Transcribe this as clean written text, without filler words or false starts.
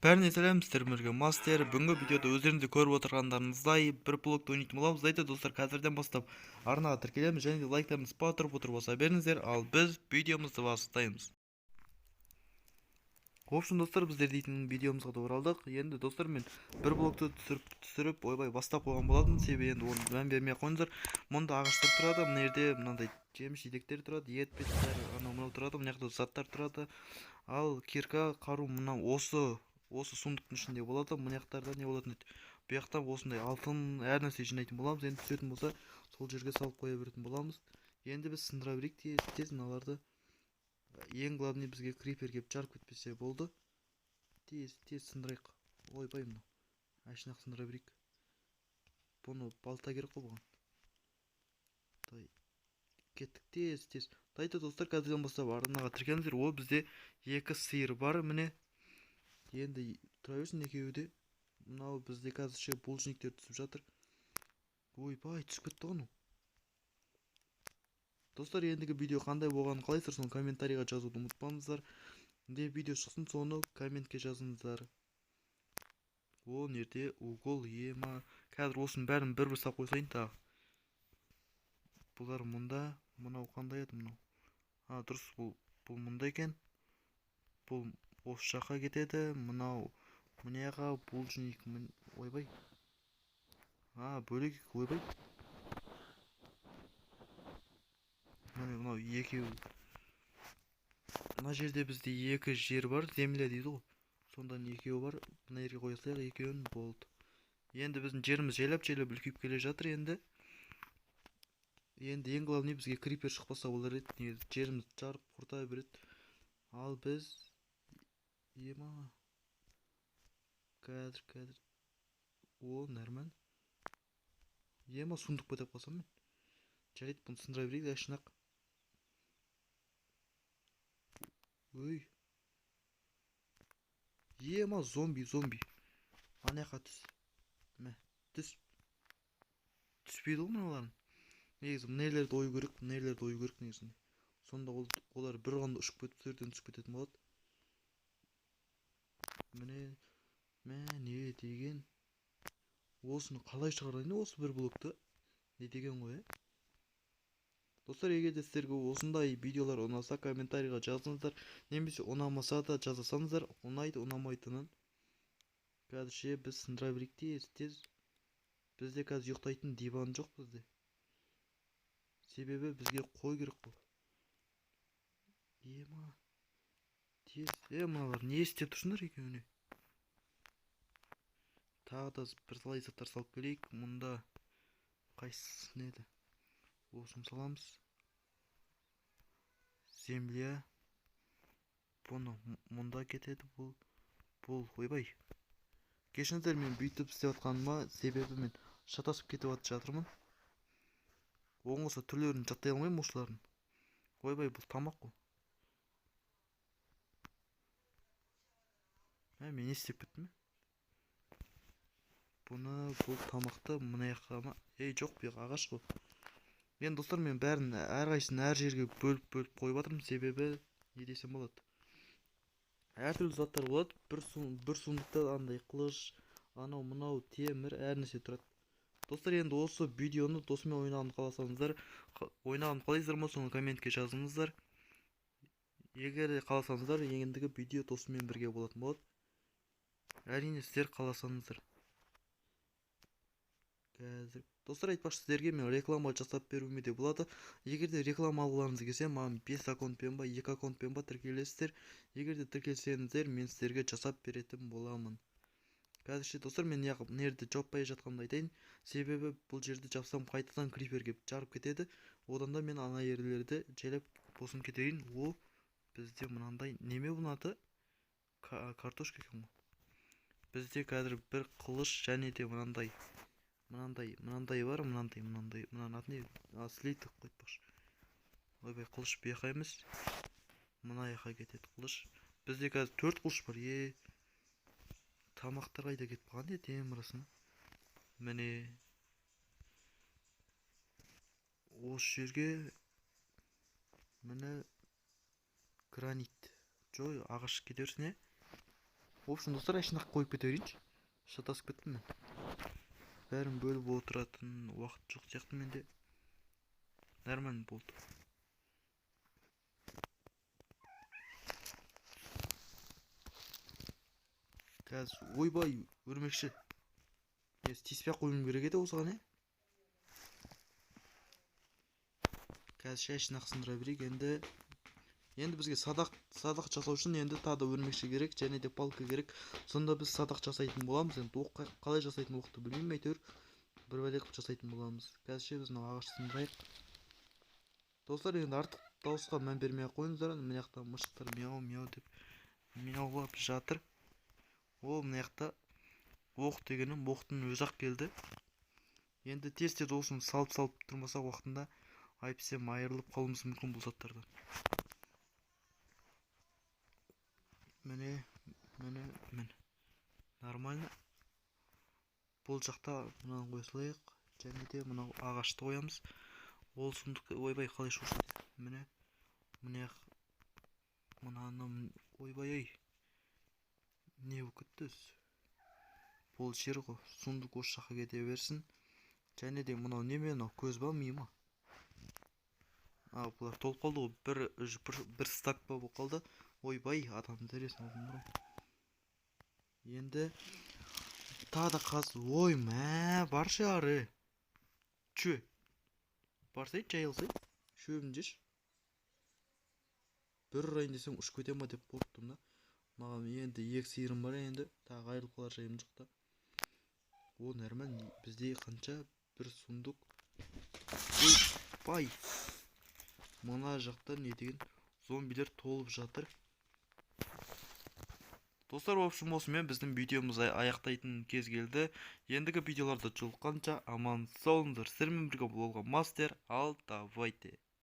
Бәріне сәлем, сіздермен мастер. Бүгінгі видеода өздеріңізде көріп отырғандарыңыздай бір блокты ойнайтын боламыз. Айтады достар, қазірден бастап арнаға тіркелеміз және де лайктарыңыз батырып отыр болса беріңіздер, ал біз видеомызды бастаймыз. В общем, достар, біздер дейтін видеомызға да оралдық. Енді достар, мен бір блокты түсіріп ойбай бастап қойған болатын. Себебі енді оны мән бермей қойыңыздар. Мұнда ағаштар тұрады, мына жерде мынандай жеміс жидектер тұрады, ет беттер, мынау тұрады, мына жақта заттар тұрады. Ал кирка, қару мына осы сундықтың ішінде болады. Мына жақтарда не болатын еді? Bu жақтан осындай алтын әр нәрсе жинайтын боламыз. Енді түсетін болса, сол жерге салып қоя беретін боламыз. Енді біз сындыра берейік тез мыналарды. Ең главный бізге крипер келіп жарып кетпесе болды. Тез сындырайық. Ойбай мынау. Ашынақ сындыра берейік. Бұны балта керек қой бұған. Кеттік тез. Дайты достар, қазірден бастап арнаға тіркеліңіздер. О, бізде 2 сиыр бар, міне. Енді тұра берсін екеуі де. Мынау бізде қазірше булжниктер түсіп жатыр. Ойбай, түсіп кетті ғой. Достар, ендігі видео қандай болғанын қалайсыздар, соны комментарийға жазуды ұмытпаңыздар. Не видео шықсын, соны комментке жазыңыздар. О, нерде угол ема. Қазір осының бәрін бір сап қойсайын тағы. Бұлар мұнда. Мынау қандай еді мынау? Дұрыс, бұл мұнда екен. Бұл осы жаққа кетеді. Мынау мыняға булжник. Ойбай. Бөлек ойбай. Мынау екеу. Мына жерде бізде 2 жер бар, земля дейді ғой. Сонда екеу бар. Мына жерге қоя салайық, екеуін болды. Енді біздің жеріміз жайлап үлкейіп келе жатыр енді. Енді ең главный бізге крипер шықпаса болар еді. Жеріміз жарып құрта береді. Ал біз ема. Қазір. О, нормально. Ема, сундық бөтеп қалсам мен. Жарайды, бұны сындыра берейік, ашынақ. Өй. Ема, зомби. Анаяқа түс. Түспейді ғой мыналарын. Негізі мұнайларды ою керек негізі. Сонда олар бір ғанда ұшып кетіп төрден түсіп кететін болады. Не деген? Осыны қалай шығарайын осы бір блокты? Не деген ғой, Достар, егер де сіздерге осындай видеолар ұнаса, комментарийға жазыңыздар. Немесе ұнамаса да жазасаңыздар, ұнайды, ұнамайтынын. Қазірше біз сындыра берейік тез. Бізде қазір ұйықтайтын диван жоқ бізде. Себебі бізге қой керек қой. Ема. Тез. Мыналар не істеп тұрсыңдар екеуіне? Тағы да бір талай заттар салып келейік. Мұнда қайсысы неді? Осыны саламыз. Земля. Бұны мұнда кетеді бұл. Ойбай. Кешіңіздер, мен бүйтіп істеп атқаныма себебі мен шатасып кетіп жатырмын. Оңғысы түрлерін жаттай алмаймын осыларын. Ойбай, бұл тамақ қой. Мен істеп кеттім. Бұл тамақты мына жаққа ма? Жоқ, бұл ағаш қой. Енді достар, мен бәрін әрқайсысын әр жерге бөліп қойып жатырмын, себебі не десем болады. Әртүрлі заттар болады. Бір сундықта андай қылыш, анау темір, әр нәрсе тұрады. Достар, енді осы видеоны досымен ойнағанды қаласаңыздар, ма, соны комментке жазыңыздар. Егер де қаласаңыздар, ендігі видео досымен бірге болатын болады. Әрине, сіздер қаласаңыздар. Қазір достар, айтпақшы, сіздерге мен реклама жасап беруіме де болады. Егер де реклама алғыларыңыз келсе, маған 5 аккаунтпен ба, 2 аккаунтпен ба тіркелесіздер. Егер де тіркелсеңіздер, мен сіздерге жасап беретін боламын. Қазірше достар, мен нерді жаппай жатқанымды айтайын. Себебі бұл жерді жапсам қайтадан крипер келіп жарып кетеді. Одан да мен ана ерлерді жайлап босын кетейін. О, бізде мынандай неме бұнаты? Картошка екен ғой. Бізде қазір бір қылыш және де мынандай бар, мынаның аты не? Слейтік қойтпақшы. Ойбай, қылыш бияқа емес. Мына яқа кетеді қылыш. Бізде қазір 4 қылыш бар. Тамақтар қайда кетіп қалған темірісін. Міне. Осы жерге міне гранит. Ағаш кетерсіне. В общем, достар, ашынақ қойып кете берейінші. Шатасып кеттім мен. Бәрін бөліп отыратын уақыт жоқ сияқты менде. Нормально болды. Қазір ойбай өрмекші. Тиіспей қоймым керек еді осыған, Қазір шашын сындыра берейік. Енді бізге садақ жасау үшін енді тағы өрмекші керек, және де палка керек. Сонда біз садақ жасайтын боламыз. Енді оқ қалай жасайтын оқты білмеймін, әйтеуір бір бәле қылып жасайтын боламыз. Қазірше біз мына ағаш сындырайық. Достар, енді артық дауысқа мән бермей қойыңыздар. Мына жақта мышықтар мяу деп мяулап жатыр. Ол мына жақта оқ дегенім оқтың өзі-ақ келді. Енді тез осыны салып тұрмаса уақытында айыпсем айырылып қалуымыз мүмкін бұл заттардан. Міне. Нормально. Бұл жақта мынаны қоя салайық. Және де мынау ағашты қоямыз. Ол сұмдық, ойбай, қалай шошиды. Міне мынаны ойбай. Не өкітті. Бұл жер ғой. Сұмдық осы жаққа кете берсін. Және де мынау неме, мынау көз ба, ми ма? Бұлар толып қалды ғой. Бір стак ба болып қалды. Ойбай, адамды дәресін алдым бұрын. Енді тағы да қаз. Ой, бар шығары. Чө. Барсай, жайылсай. Шөбін жеш. Бір ұрайын десем ұшып кете ма деп қорықтым да. Маған енді екі сиырым бар енді. Тағы айырылып қалар жайым жоқта. О, нормально. Бізде қанша бір сұмдық. Ойбай. Мына жақта не деген зомбилер толып жатыр. Достар, в общем, осымен біздің видеомыз аяқтайтын кез келді. Ендігі видеоларда жолыққанша аман болыңыздар. Сіздермен бірге болған мастер. Ал давайте.